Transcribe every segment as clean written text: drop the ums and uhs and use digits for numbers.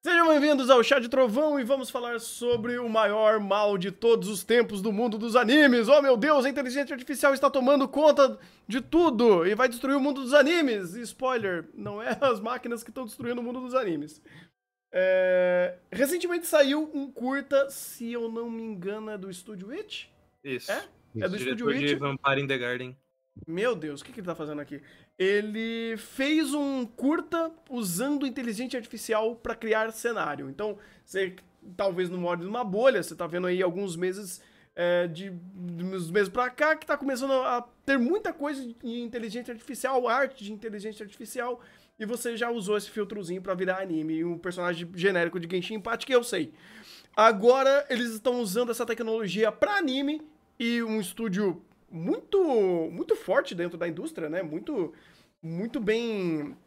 Sejam bem-vindos ao Chá de Trovão e vamos falar sobre o maior mal de todos os tempos do mundo dos animes. Oh meu Deus, a inteligência artificial está tomando conta de tudo e vai destruir o mundo dos animes. E spoiler, não é as máquinas que estão destruindo o mundo dos animes. Recentemente saiu um curta, se eu não me engano, é do Estúdio Witch? Isso. É do Estúdio Diretor de Witch. Vampire in the Garden. Meu Deus, o que ele tá fazendo aqui? Ele fez um curta usando inteligência artificial para criar cenário. Então, você talvez no modo de uma bolha, você tá vendo aí alguns meses uns meses pra cá que tá começando a ter muita coisa de inteligência artificial, arte de inteligência artificial, e você já usou esse filtrozinho para virar anime, um personagem genérico de Genshin Impact que eu sei. Agora eles estão usando essa tecnologia para anime e um estúdio muito forte dentro da indústria, né? Muito bem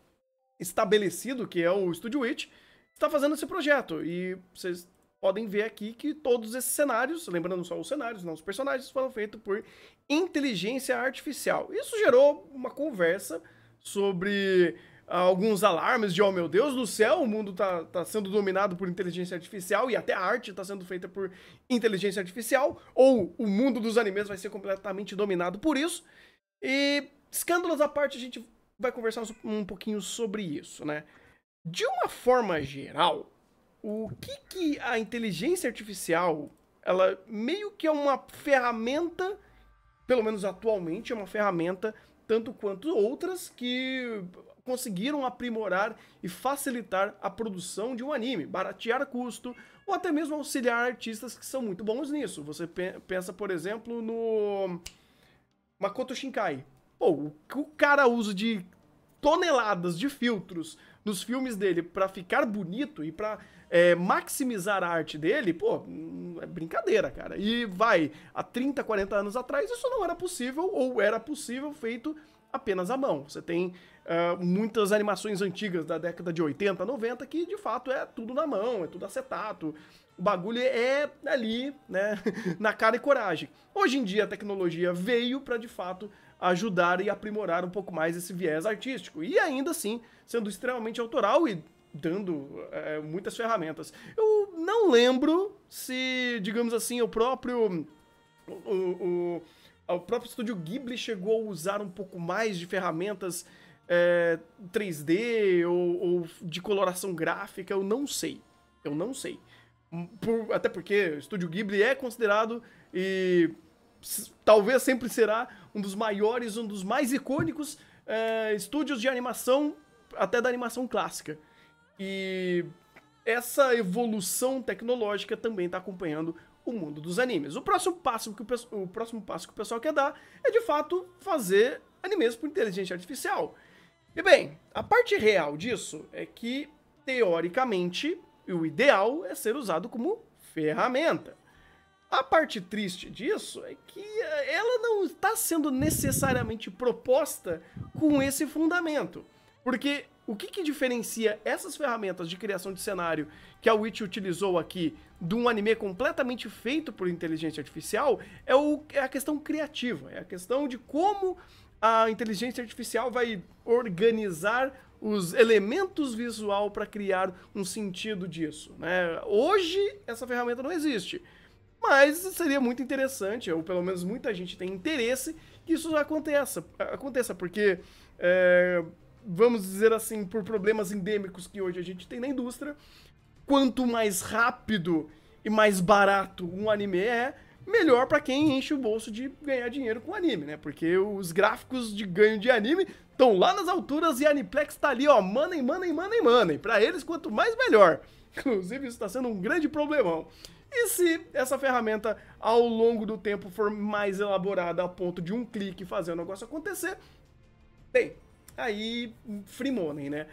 estabelecido, que é o Studio Witch, está fazendo esse projeto. E vocês podem ver aqui que todos esses cenários, lembrando só os cenários, não os personagens, foram feitos por inteligência artificial. Isso gerou uma conversa sobre alguns alarmes de, oh meu Deus do céu, o mundo tá sendo dominado por inteligência artificial e até a arte tá sendo feita por inteligência artificial, ou o mundo dos animes vai ser completamente dominado por isso. E, escândalos à parte, a gente vai conversar um pouquinho sobre isso, né? De uma forma geral, o que a inteligência artificial, ela meio que é uma ferramenta, pelo menos atualmente, é uma ferramenta tanto quanto outras que conseguiram aprimorar e facilitar a produção de um anime, baratear custo, ou até mesmo auxiliar artistas que são muito bons nisso. Você pensa, por exemplo, no Makoto Shinkai. Pô, o cara usa de toneladas de filtros nos filmes dele pra ficar bonito e pra maximizar a arte dele, pô, é brincadeira, cara. E há 30, 40 anos atrás isso não era possível, ou era possível feito apenas à mão. Você tem muitas animações antigas da década de 80, 90 que de fato é tudo na mão, é tudo acetato. O bagulho é ali, né, na cara e coragem. Hoje em dia a tecnologia veio para de fato ajudar e aprimorar um pouco mais esse viés artístico. E ainda assim, sendo extremamente autoral e dando muitas ferramentas. Eu não lembro se, digamos assim, o próprio estúdio Ghibli chegou a usar um pouco mais de ferramentas 3D ou de coloração gráfica, eu não sei. Até porque o estúdio Ghibli é considerado e talvez sempre será um dos maiores, um dos mais icônicos estúdios de animação, até da animação clássica. E essa evolução tecnológica também está acompanhando o mundo dos animes. O próximo passo que o pessoal quer dar é, de fato, fazer animes por inteligência artificial. E bem, a parte real disso é que, teoricamente, o ideal é ser usado como ferramenta. A parte triste disso é que ela não está sendo necessariamente proposta com esse fundamento. Porque o que diferencia essas ferramentas de criação de cenário que a Witch utilizou aqui de um anime completamente feito por inteligência artificial é a questão criativa, é a questão de como a inteligência artificial vai organizar os elementos visual para criar um sentido disso, né? Hoje essa ferramenta não existe, mas seria muito interessante, ou pelo menos muita gente tem interesse que isso aconteça porque vamos dizer assim, por problemas endêmicos que hoje a gente tem na indústria, quanto mais rápido e mais barato um anime melhor pra quem enche o bolso de ganhar dinheiro com anime, né? Porque os gráficos de ganho de anime estão lá nas alturas e a Aniplex tá ali, ó, money. Pra eles, quanto mais, melhor. Inclusive, isso tá sendo um grande problemão. E se essa ferramenta, ao longo do tempo, for mais elaborada a ponto de um clique fazer o negócio acontecer, bem, aí, free money, né?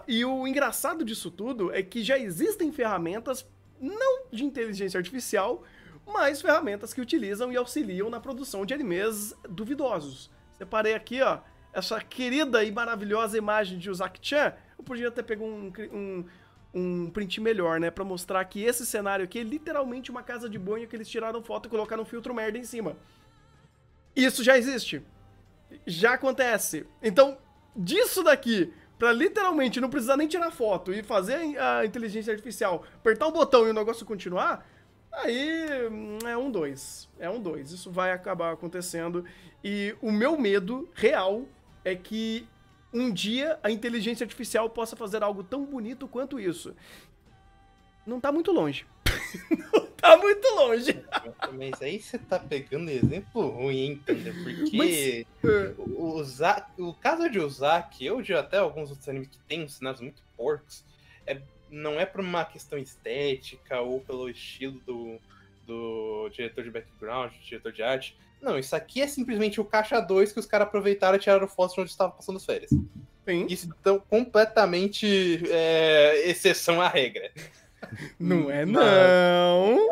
E o engraçado disso tudo é que já existem ferramentas, não de inteligência artificial, mas ferramentas que utilizam e auxiliam na produção de animes duvidosos. Separei aqui, ó, essa querida e maravilhosa imagem de Uzaki-chan. Eu podia ter pego um print melhor, né? Pra mostrar que esse cenário aqui é literalmente uma casa de banho que eles tiraram foto e colocaram um filtro merda em cima. Isso já existe. Já acontece. Então, disso daqui pra literalmente não precisar nem tirar foto e fazer a inteligência artificial apertar um botão e o negócio continuar, aí é um dois. É um dois. Isso vai acabar acontecendo. E o meu medo real é que um dia a inteligência artificial possa fazer algo tão bonito quanto isso. Não tá muito longe. Não tá muito longe. Mas aí você tá pegando exemplo ruim, entendeu? Porque o caso de Uzaki, ou de até alguns outros animes que tem uns cenários muito porcos, não é por uma questão estética ou pelo estilo do diretor de background, do diretor de arte. Não, isso aqui é simplesmente o caixa 2 que os caras aproveitaram e tiraram fotos onde estavam passando as férias. Sim. Isso então completamente exceção à regra. Não é, não.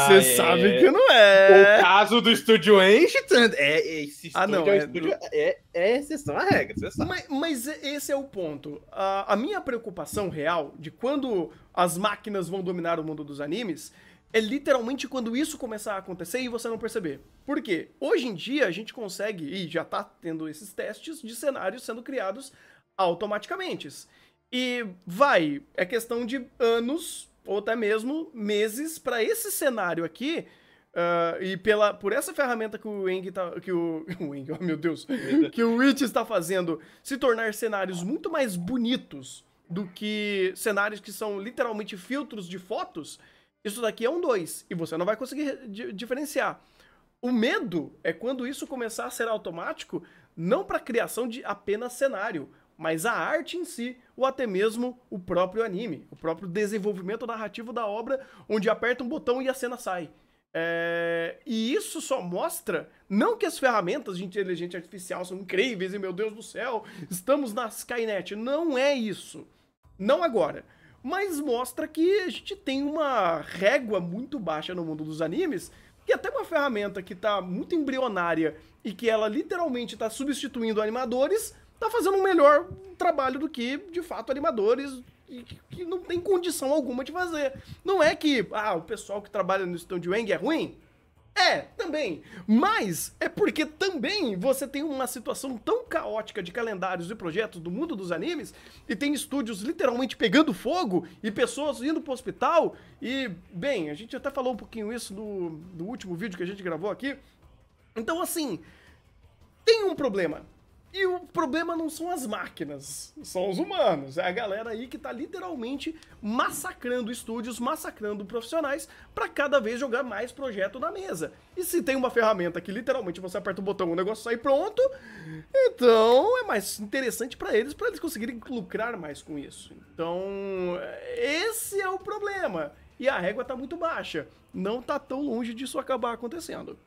Você sabe que não é. O caso do Estúdio Enchtant esse estúdio é exceção à regra, você sabe. Mas esse é o ponto. A minha preocupação real de quando as máquinas vão dominar o mundo dos animes é literalmente quando isso começar a acontecer e você não perceber. Por quê? Hoje em dia a gente consegue, e já tá tendo esses testes de cenários sendo criados automaticamente. E é questão de anos ou até mesmo meses para esse cenário aqui, e por essa ferramenta que o Eng tá, oh meu Deus, que o Witch está fazendo, se tornar cenários muito mais bonitos do que cenários que são literalmente filtros de fotos. Isso daqui é um 2, e você não vai conseguir diferenciar. O medo é quando isso começar a ser automático, não para criação de apenas cenário, mas a arte em si, ou até mesmo o próprio anime, o próprio desenvolvimento narrativo da obra, onde aperta um botão e a cena sai. E isso só mostra, não que as ferramentas de inteligência artificial são incríveis e, meu Deus do céu, estamos na Skynet. Não é isso. Não agora. Mas mostra que a gente tem uma régua muito baixa no mundo dos animes, que até uma ferramenta que está muito embrionária e que ela literalmente está substituindo animadores, tá fazendo um melhor trabalho do que, de fato, animadores que não tem condição alguma de fazer. Não é que, o pessoal que trabalha no Estúdio Eng é ruim. Também. Mas é porque também você tem uma situação tão caótica de calendários e projetos do mundo dos animes, e tem estúdios literalmente pegando fogo, e pessoas indo pro hospital, e, bem, a gente até falou um pouquinho isso no último vídeo que a gente gravou aqui. Então, assim, tem um problema. E o problema não são as máquinas, são os humanos. É a galera aí que tá literalmente massacrando estúdios, massacrando profissionais pra cada vez jogar mais projeto na mesa. E se tem uma ferramenta que literalmente você aperta o botão e o negócio sai pronto, então é mais interessante pra eles conseguirem lucrar mais com isso. Então, esse é o problema. E a régua tá muito baixa. Não tá tão longe disso acabar acontecendo.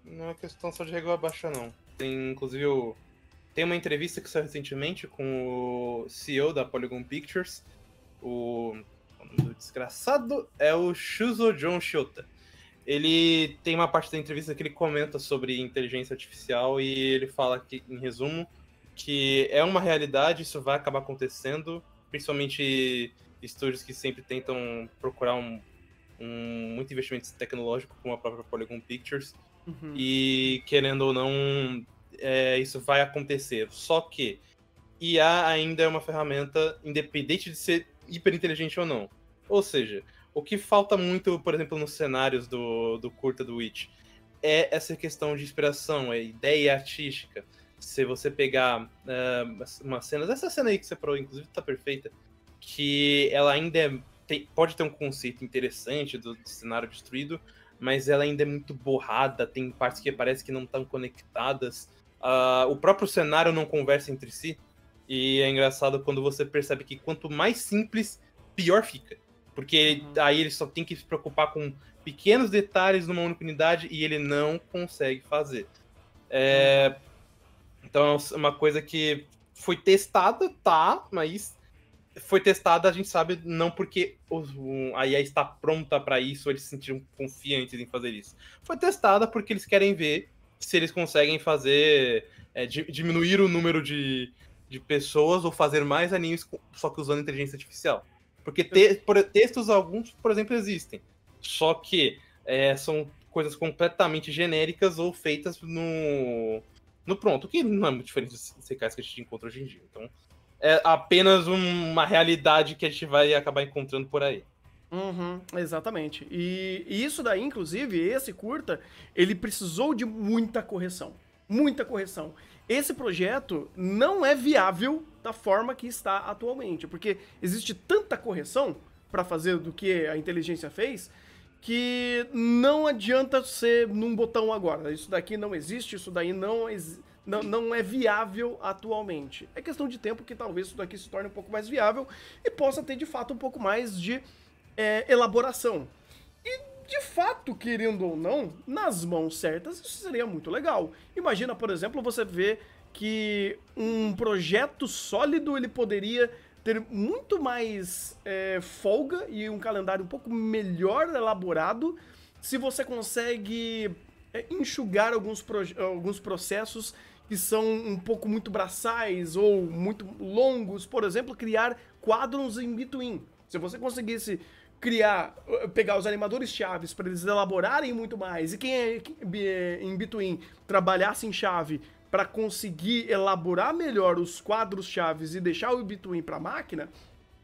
Não é questão só de régua baixa, não. Tem, inclusive, tem uma entrevista que saiu recentemente com o CEO da Polygon Pictures. O nome do desgraçado é o Shuzo John Shota. Ele tem uma parte da entrevista que ele comenta sobre inteligência artificial e ele fala que, em resumo, que é uma realidade, isso vai acabar acontecendo, principalmente estúdios que sempre tentam procurar muito investimento tecnológico, como a própria Polygon Pictures. Uhum. E, querendo ou não, isso vai acontecer. Só que IA ainda é uma ferramenta independente de ser hiperinteligente ou não. Ou seja, o que falta muito, por exemplo, nos cenários do curta do Witch é essa questão de inspiração, é ideia artística. Se você pegar uma cena, essa cena aí que você falou, inclusive tá perfeita, que ela ainda pode ter um conceito interessante do cenário destruído, mas ela ainda é muito borrada, tem partes que parece que não estão conectadas. O próprio cenário não conversa entre si, e é engraçado quando você percebe que quanto mais simples, pior fica. Porque aí ele só tem que se preocupar com pequenos detalhes numa única unidade e ele não consegue fazer. Então é uma coisa que foi testada, tá, mas foi testada, a gente sabe, não porque a IA está pronta para isso, eles se sentiram confiantes em fazer isso. Foi testada porque eles querem ver se eles conseguem fazer, diminuir o número de pessoas ou fazer mais animes só que usando inteligência artificial. Porque textos alguns, por exemplo, existem. Só que são coisas completamente genéricas ou feitas no pronto, que não é muito diferente dos secais que a gente encontra hoje em dia. Então, é apenas uma realidade que a gente vai acabar encontrando por aí. Uhum, exatamente. E isso daí, inclusive, esse curta, ele precisou de muita correção. Muita correção. Esse projeto não é viável da forma que está atualmente, porque existe tanta correção para fazer do que a inteligência fez que não adianta ser num botão agora. Isso daqui não existe, isso daí não é viável atualmente. É questão de tempo que talvez isso daqui se torne um pouco mais viável e possa ter de fato um pouco mais de elaboração. E, de fato, querendo ou não, nas mãos certas, isso seria muito legal. Imagina, por exemplo, você ver que um projeto sólido ele poderia ter muito mais folga e um calendário um pouco melhor elaborado se você consegue enxugar alguns processos que são um pouco muito braçais ou muito longos. Por exemplo, criar quadros em between. Se você conseguisse pegar os animadores chaves para eles elaborarem muito mais e quem é em between trabalhasse em chave para conseguir elaborar melhor os quadros chaves e deixar o between para a máquina,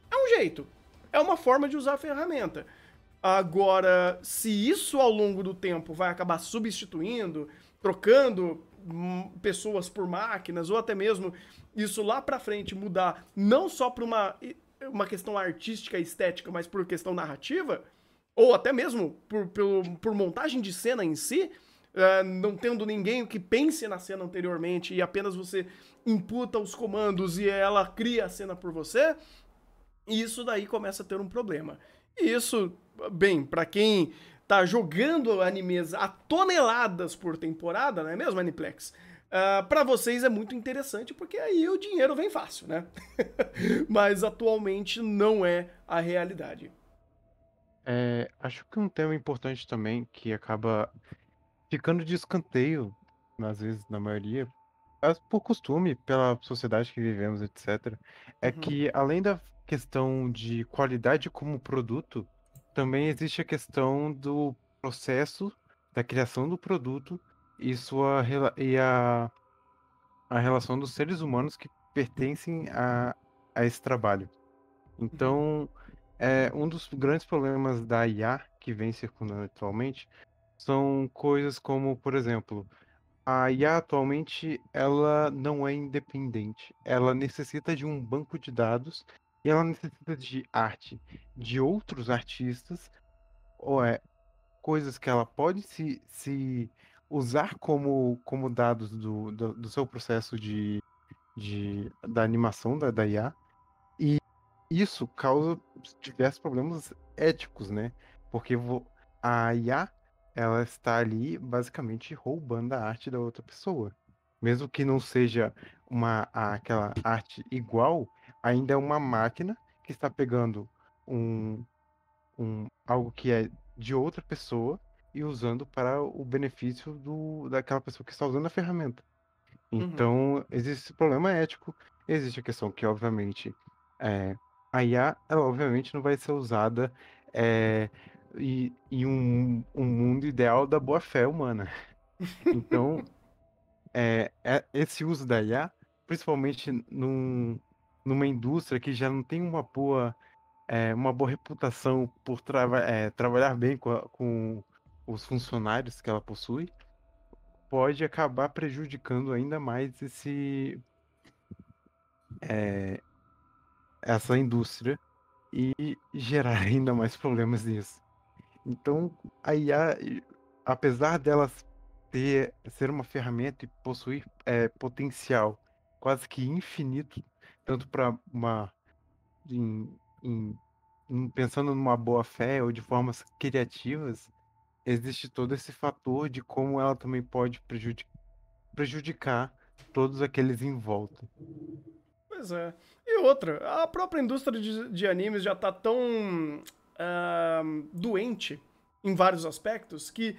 é um jeito. É uma forma de usar a ferramenta. Agora, se isso ao longo do tempo vai acabar substituindo, trocando pessoas por máquinas, ou até mesmo isso lá pra frente mudar não só para uma questão artística e estética, mas por questão narrativa, ou até mesmo por montagem de cena em si, não tendo ninguém que pense na cena anteriormente e apenas você imputa os comandos e ela cria a cena por você, isso daí começa a ter um problema. E isso, bem, pra quem tá jogando animes a toneladas por temporada, não é mesmo, Aniplex? Pra vocês é muito interessante, porque aí o dinheiro vem fácil, né? Mas atualmente não é a realidade. Acho que um tema importante também que acaba ficando de escanteio, às vezes, na maioria, por costume, pela sociedade que vivemos, etc., é Uhum, que além da questão de qualidade como produto, também existe a questão do processo da criação do produto e a relação dos seres humanos que pertencem a esse trabalho. uhum, Então, um dos grandes problemas da IA que vem circulando atualmente são coisas como, por exemplo, a IA atualmente ela não é independente. Ela necessita de um banco de dados e ela necessita de arte de outros artistas, ou coisas que ela pode se usar como dados do seu processo da animação da IA. E isso causa diversos problemas éticos, né? Porque a IA, ela está ali basicamente roubando a arte da outra pessoa. Mesmo que não seja aquela arte igual, ainda é uma máquina que está pegando um, algo que é de outra pessoa e usando para o benefício daquela pessoa que está usando a ferramenta. uhum. Então, existe esse problema ético, existe a questão que, obviamente, é, a IA, ela obviamente não vai ser usada em um mundo ideal da boa-fé humana. Então, esse uso da IA, principalmente numa indústria que já não tem uma boa reputação por trabalhar bem com os funcionários que ela possui, pode acabar prejudicando ainda mais essa indústria e gerar ainda mais problemas nisso. Então, a IA, apesar delas ser uma ferramenta e possuir potencial quase que infinito, tanto para em, em- pensando numa boa fé ou de formas criativas, existe todo esse fator de como ela também pode prejudicar todos aqueles em volta. Pois é. E outra, a própria indústria de animes já tá tão doente em vários aspectos que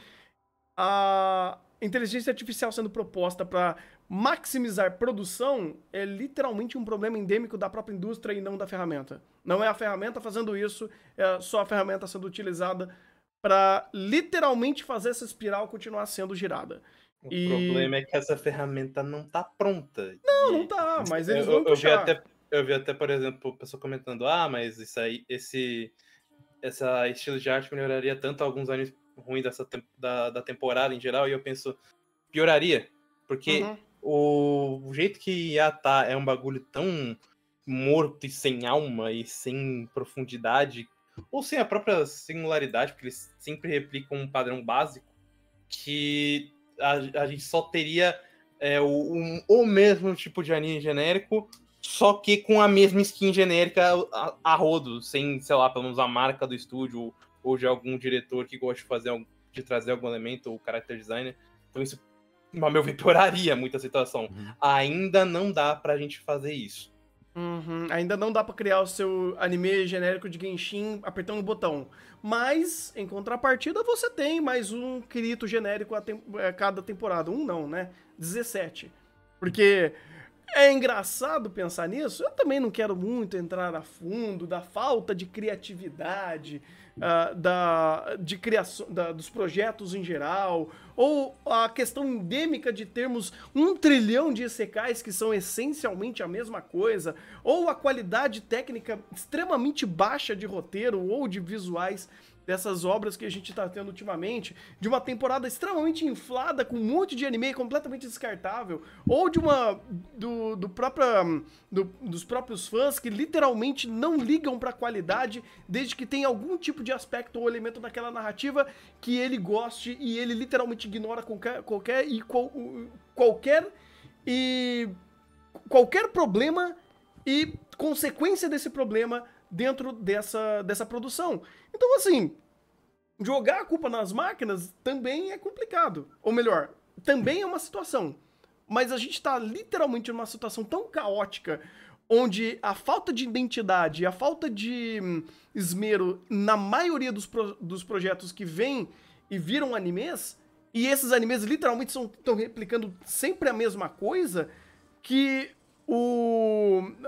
a inteligência artificial sendo proposta para maximizar produção é literalmente um problema endêmico da própria indústria e não da ferramenta. Não é a ferramenta fazendo isso, é só a ferramenta sendo utilizada para literalmente fazer essa espiral continuar sendo girada. O E problema é que essa ferramenta não tá pronta. não E tá, mas eles vão eu vi até puxar. eu vi até, por exemplo, o pessoal comentando, mas isso aí, esse estilo de arte melhoraria tanto alguns animes ruins da temporada em geral, e eu penso, pioraria, porque o jeito que IA tá é um bagulho tão morto e sem alma e sem profundidade, ou sem a própria singularidade, porque eles sempre replicam um padrão básico, que a gente só teria o mesmo tipo de anime genérico, só que com a mesma skin genérica a rodo, sem, sei lá, pelo menos a marca do estúdio ou de algum diretor que gosta de trazer algum elemento, ou character designer. Então isso, a meu ver, pioraria muito a situação. Ainda não dá pra gente fazer isso. Ainda não dá pra criar o seu anime genérico de Genshin apertando o botão. Mas, em contrapartida, você tem mais um Kirito genérico a cada temporada. Não, né? 17. Porque é engraçado pensar nisso. Eu também não quero muito entrar a fundo da falta de criatividade, de criação, dos projetos em geral, ou a questão endêmica de termos 1 trilhão de isekais que são essencialmente a mesma coisa, ou a qualidade técnica extremamente baixa de roteiro ou de visuais dessas obras que a gente tá tendo ultimamente, de uma temporada extremamente inflada com um monte de anime completamente descartável, ou de dos próprios fãs que literalmente não ligam pra qualidade desde que tem algum tipo de aspecto ou elemento daquela narrativa que ele goste, e ele literalmente ignora qualquer problema e consequência desse problema dentro dessa produção. Então, assim, jogar a culpa nas máquinas também é complicado. Ou melhor, também é uma situação. Mas a gente tá literalmente numa situação tão caótica, onde a falta de identidade, a falta de esmero na maioria dos projetos que vêm e viram animes, e esses animes literalmente estão replicando sempre a mesma coisa, que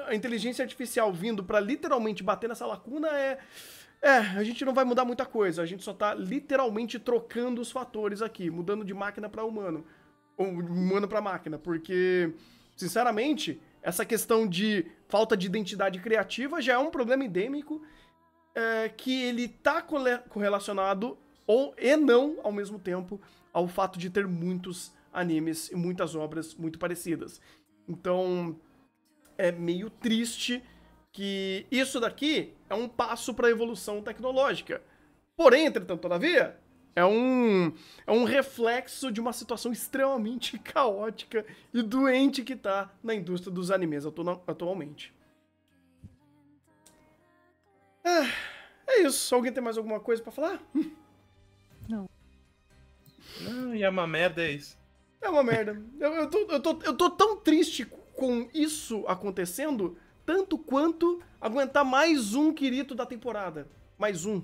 a inteligência artificial vindo pra literalmente bater nessa lacuna a gente não vai mudar muita coisa, a gente só tá literalmente trocando os fatores aqui, mudando de máquina pra humano, ou humano pra máquina, porque, sinceramente, essa questão de falta de identidade criativa já é um problema endêmico, que ele tá correlacionado, e não, ao mesmo tempo, ao fato de ter muitos animes e muitas obras muito parecidas. Então, é meio triste que isso daqui é um passo para a evolução tecnológica. Porém, entretanto, todavia, é um reflexo de uma situação extremamente caótica e doente que tá na indústria dos animes atualmente. É isso. Alguém tem mais alguma coisa para falar? Não, e é uma merda, é isso. É uma merda. Eu tô tão triste com isso acontecendo, tanto quanto aguentar mais um Kirito da temporada. Mais um.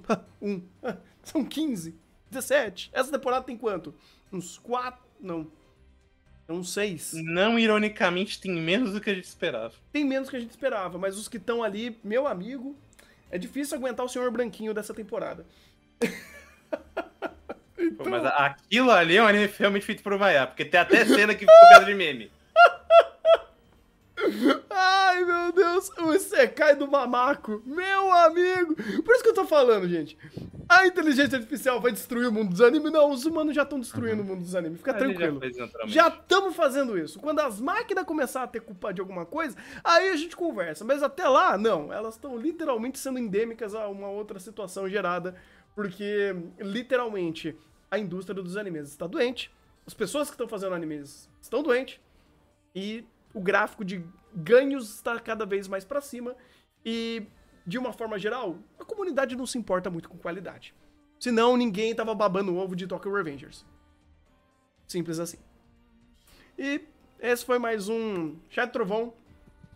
São 15. 17. Essa temporada tem quanto? Uns 4? Não. Uns 6. Não, ironicamente, tem menos do que a gente esperava. Tem menos do que a gente esperava, mas os que estão ali, meu amigo, é difícil aguentar o Senhor Branquinho dessa temporada. Então... Pô, mas aquilo ali é um anime realmente feito por Maiá, porque tem até cena que ficou pedra de meme. Ai, meu Deus, o Isekai do Mamako, meu amigo. Por isso que eu tô falando, gente. A inteligência artificial vai destruir o mundo dos animes? Não, os humanos já estão destruindo o mundo dos animes. Fica tranquilo. Já estamos fazendo isso. Quando as máquinas começarem a ter culpa de alguma coisa, aí a gente conversa. Mas até lá, não. Elas estão literalmente sendo endêmicas a uma outra situação gerada. Porque, literalmente, a indústria dos animes está doente. As pessoas que estão fazendo animes estão doentes. E o gráfico de ganhos está cada vez mais pra cima. E, de uma forma geral, a comunidade não se importa muito com qualidade. Senão, ninguém tava babando o ovo de Tokyo Revengers. Simples assim. E esse foi mais um Chat Trovão,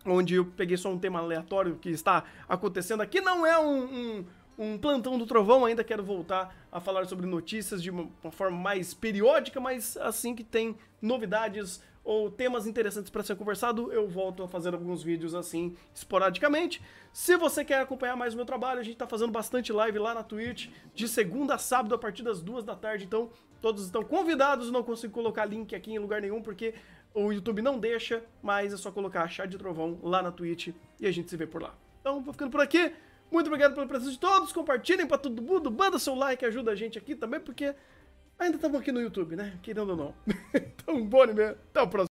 onde eu peguei só um tema aleatório que está acontecendo aqui. Não é um plantão do Trovão, ainda quero voltar a falar sobre notícias de uma forma mais periódica, mas assim que tem novidades ou temas interessantes para ser conversado, eu volto a fazer alguns vídeos assim, esporadicamente. Se você quer acompanhar mais o meu trabalho, a gente tá fazendo bastante live lá na Twitch, de segunda a sábado, a partir das 2 da tarde, então todos estão convidados. Não consigo colocar link aqui em lugar nenhum, porque o YouTube não deixa, mas é só colocar Chá de Trovão lá na Twitch e a gente se vê por lá. Então, vou ficando por aqui. Muito obrigado pela presença de todos. Compartilhem pra todo mundo. Manda seu like, ajuda a gente aqui também, porque ainda estamos aqui no YouTube, né? Querendo ou não. Então, bom anime. Até o próximo.